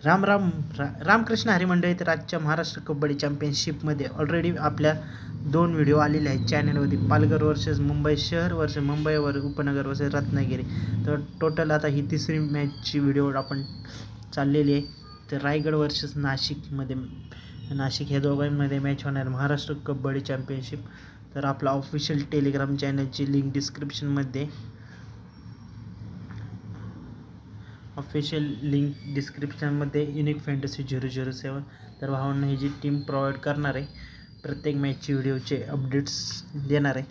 राम राम रामकृष्ण हरी मंडळी. तर आजच्या महाराष्ट्र कबड्डी चॅम्पियनशिपमध्ये ऑलरेडी आपल्या 2 व्हिडिओ आलेले आहेत चॅनलवरती. पालघर वर्सेस मुंबई शहर वर्सेस मुंबईवर उपनगर वर्सेस रत्नागिरी. तर टोटल आता ही तिसरी मॅचची व्हिडिओ आपण चाललेली आहे. तर रायगड वर्सेस नाशिक ह्या दोघांमध्ये मॅच होणार महाराष्ट्र कबड्डी चॅम्पियनशिप. तर आपला ऑफिशियल टेलिग्राम चॅनलची लिंक डिस्क्रिप्शनमध्ये युनिक फॅन्टसी 007. तर भावांना ही जी टीम प्रोव्हाइड करणार आहे प्रत्येक मॅचची व्हिडिओचे अपडेट्स देणार आहे.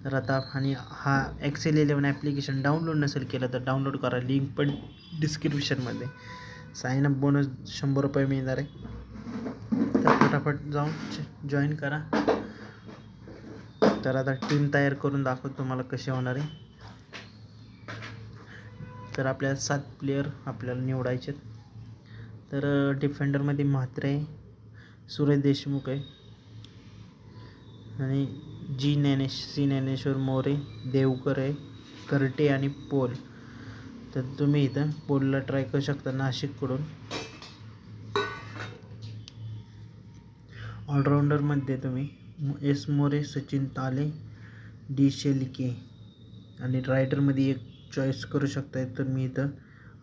तर आता आणि हा एक्सेल 11 ॲप्लिकेशन डाउनलोड नसेल केलं तर डाउनलोड करा, लिंक पण डिस्क्रिप्शनमध्ये. साईनअप बोनस 100 रुपये मिळणार आहे. तर फटाफट जाऊन जॉईन करा. तर आता टीम तयार करून दाखवतो तुम्हाला कसे होणार आहे. तर आपल्याला 7 प्लेयर आपल्याला निवडायचे. तर डिफेंडरमध्ये म्हात्रे आहे, सुरेश देशमुख आहे आणि सी ज्ञानेश्वर मोरे, देवकर आहे, करटे आणि पोल. तर तुम्ही इथं पोलला ट्राय करू शकता नाशिककडून. ऑलराऊंडरमध्ये तुम्ही एस मोरे, सचिन ताले, डी शेलके आणि रायडरमध्ये एक चॉईस करू शकताय. तर मी इथं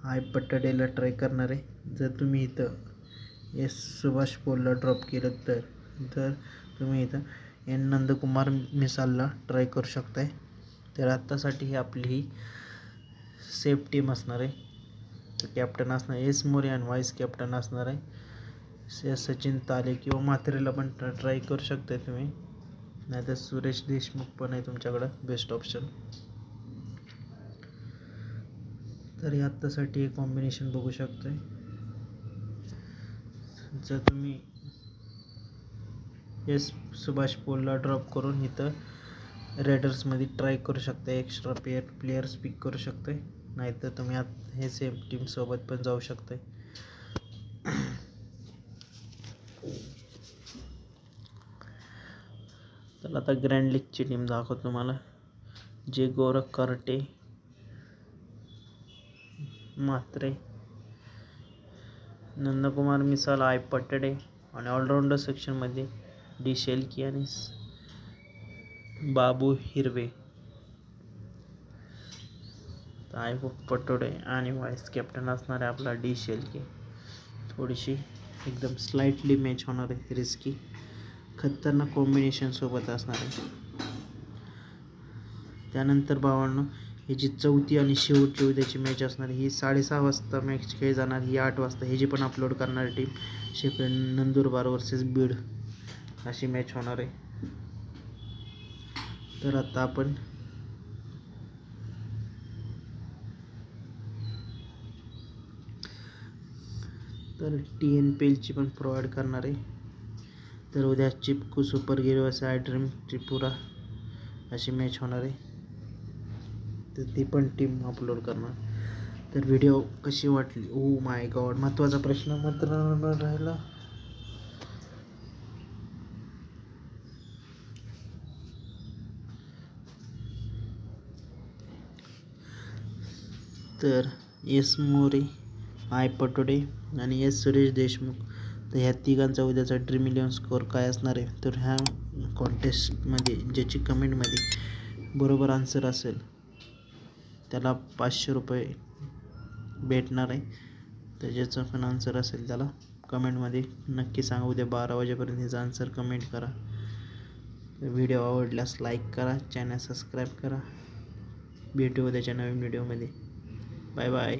आय पट्टडेला ट्राय करणार आहे. जर तुम्ही इथं एस सुभाष पोलला ड्रॉप केलं तर तुम्ही इथं एन नंदकुमार मिसालला ट्राय करू शकताय. तर आत्तासाठी ही आपली ही सेफ टीम असणार आहे. तर कॅप्टन असणार एस मोरे आणि व्हाईस कॅप्टन असणार आहे सचिन ताले किंवा म्हात्रेला पण ट्राय करू शकताय तुम्ही, नाहीतर सुरेश देशमुख पण आहे तुमच्याकडं बेस्ट ऑप्शन. तर हे आत्तासाठी एक कॉम्बिनेशन बघू शकतोय. जर तुम्ही एस सुभाष पोलला ड्रॉप करून इथं रेडर्समध्ये ट्राय करू शकता, एक्स्ट्रा प्लेयर्स पिक करू शकताय, नाहीतर तुम्ही हे सेम टीमसोबत पण जाऊ शकताय. तर आता ग्रँड लीगची टीम दाखवतो तुम्हाला. जे गोरख, करटे, म्हात्रे, नंदकुमार मिसाल, आय पट्टडे आणि ऑलराऊंडर सेक्शनमध्ये डी शेलके आणि बाबू हिरवे. आय पटोडे आणि व्हाईस कॅप्टन असणार आहे आपला डी शेलके. थोडीशी एकदम स्लाइटली मॅच होणार आहे, रिस्की खतरनाक कॉम्बिनेशन सोबत असणार आहे. त्यानंतर भावांनो ही जी चौथी आणि शेवटची उद्याची मॅच असणार ही 6:30 वाजता मॅच खेळ जाणार. ही 8 वाजता ह्याची पण अपलोड करणार टीम. शेफे नंदुरबार वर्सेस बीड अशी मॅच होणार आहे. तर आता आपण TNPLची पण प्रोव्हाइड करणार आहे. तर उद्या चिपकू सुपर गिरो वर्सेस आय ड्रीम त्रिपुरा अशी मॅच होणार आहे. तर ती पण टीम अपलोड करणार. तर व्हिडिओ कशी वाटली? ओ माय गॉड, महत्त्वाचा प्रश्न मात्र राहिला. तर एस मोरे, आय पटोडे आणि एस सुरेश देशमुख. तर ह्या तिघांचा उद्याचा ड्रीम 11 स्कोअर काय असणार आहे? तर ह्या कॉन्टेस्टमध्ये ज्याची कमेंटमध्ये बरोबर आन्सर असेल त्याला 500 रुपये भेटणार आहे. तर ज्याचा पण आन्सर असेल त्याला कमेंटमध्ये नक्की सांगा. उद्या 12 वाजेपर्यंत ह्याचा आन्सर कमेंट करा. व्हिडिओ आवडल्यास लाईक करा, चॅनल सबस्क्राईब करा. भेटू उद्याच्या नवीन व्हिडिओमध्ये. Bye bye.